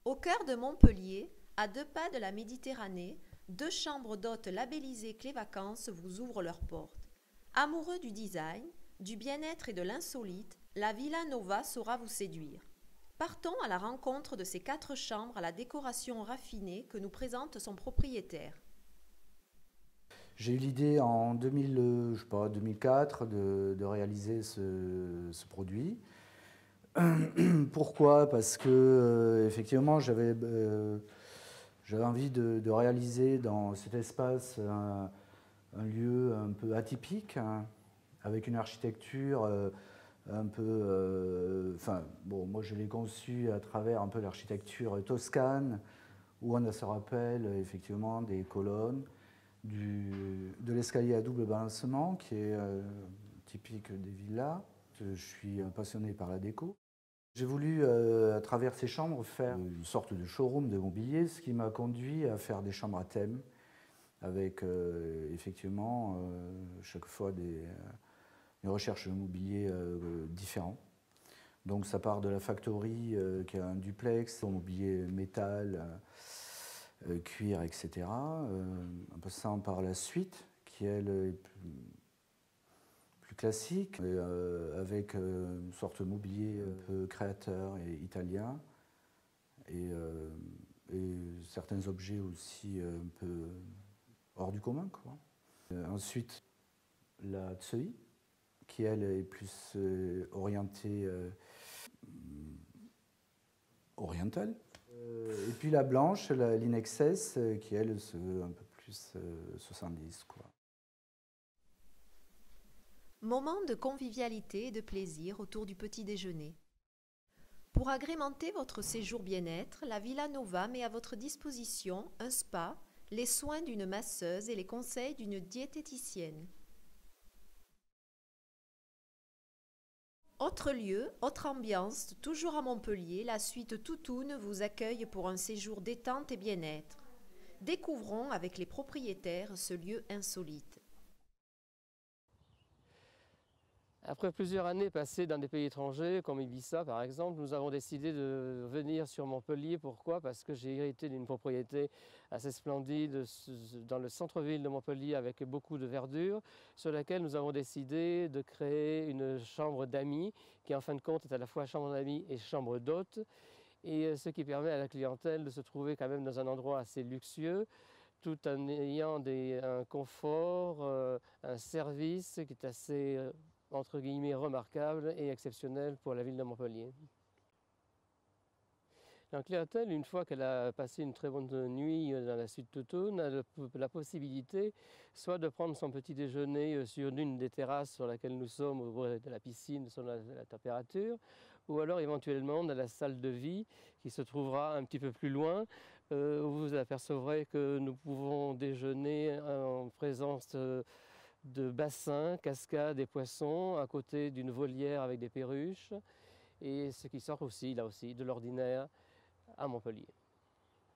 Au cœur de Montpellier, à 2 pas de la Méditerranée, 2 chambres d'hôtes labellisées Clés Vacances vous ouvrent leurs portes. Amoureux du design, du bien-être et de l'insolite, la Villa Nova saura vous séduire. Partons à la rencontre de ces 4 chambres à la décoration raffinée que nous présente son propriétaire. J'ai eu l'idée en 2004 de réaliser ce produit. Pourquoi? Parce que effectivement, j'avais envie de réaliser dans cet espace un lieu un peu atypique, hein, avec une architecture un peu... Enfin, bon, moi je l'ai conçu à travers un peu l'architecture toscane, où on se rappelle effectivement des colonnes, de l'escalier à double balancement, qui est typique des villas. Je suis passionné par la déco. J'ai voulu, à travers ces chambres, faire une sorte de showroom de mobilier, ce qui m'a conduit à faire des chambres à thème, avec effectivement chaque fois des recherches de mobilier différents. Donc ça part de la factory qui a un duplex, au mobilier métal, cuir, etc. En passant par la suite, qui elle est plus classique, avec une sorte de mobilier un peu créateur et italien, et certains objets aussi un peu hors du commun, quoi. Ensuite, la Tsui, qui elle est plus orientée orientale. Et puis la blanche, l'Inexcess, qui elle se veut un peu plus 70, quoi. Moment de convivialité et de plaisir autour du petit déjeuner. Pour agrémenter votre séjour bien-être, la Villa Nova met à votre disposition un spa, les soins d'une masseuse et les conseils d'une diététicienne. Autre lieu, autre ambiance, toujours à Montpellier, la suite Toutoune vous accueille pour un séjour détente et bien-être. Découvrons avec les propriétaires ce lieu insolite. Après plusieurs années passées dans des pays étrangers, comme Ibiza par exemple, nous avons décidé de venir sur Montpellier. Pourquoi? Parce que j'ai hérité d'une propriété assez splendide dans le centre-ville de Montpellier avec beaucoup de verdure, sur laquelle nous avons décidé de créer une chambre d'amis, qui en fin de compte est à la fois chambre d'amis et chambre d'hôtes, et ce qui permet à la clientèle de se trouver quand même dans un endroit assez luxueux, tout en ayant un confort, un service qui est assez entre guillemets remarquable et exceptionnel pour la ville de Montpellier. La clientèle, une fois qu'elle a passé une très bonne nuit dans la suite Toutoune, a la possibilité soit de prendre son petit déjeuner sur l'une des terrasses sur laquelle nous sommes, au bord de la piscine, selon la température, ou alors éventuellement dans la salle de vie qui se trouvera un petit peu plus loin, où vous apercevrez que nous pouvons déjeuner en présence de bassins, cascades et poissons, à côté d'une volière avec des perruches, et ce qui sort aussi, là aussi, de l'ordinaire à Montpellier.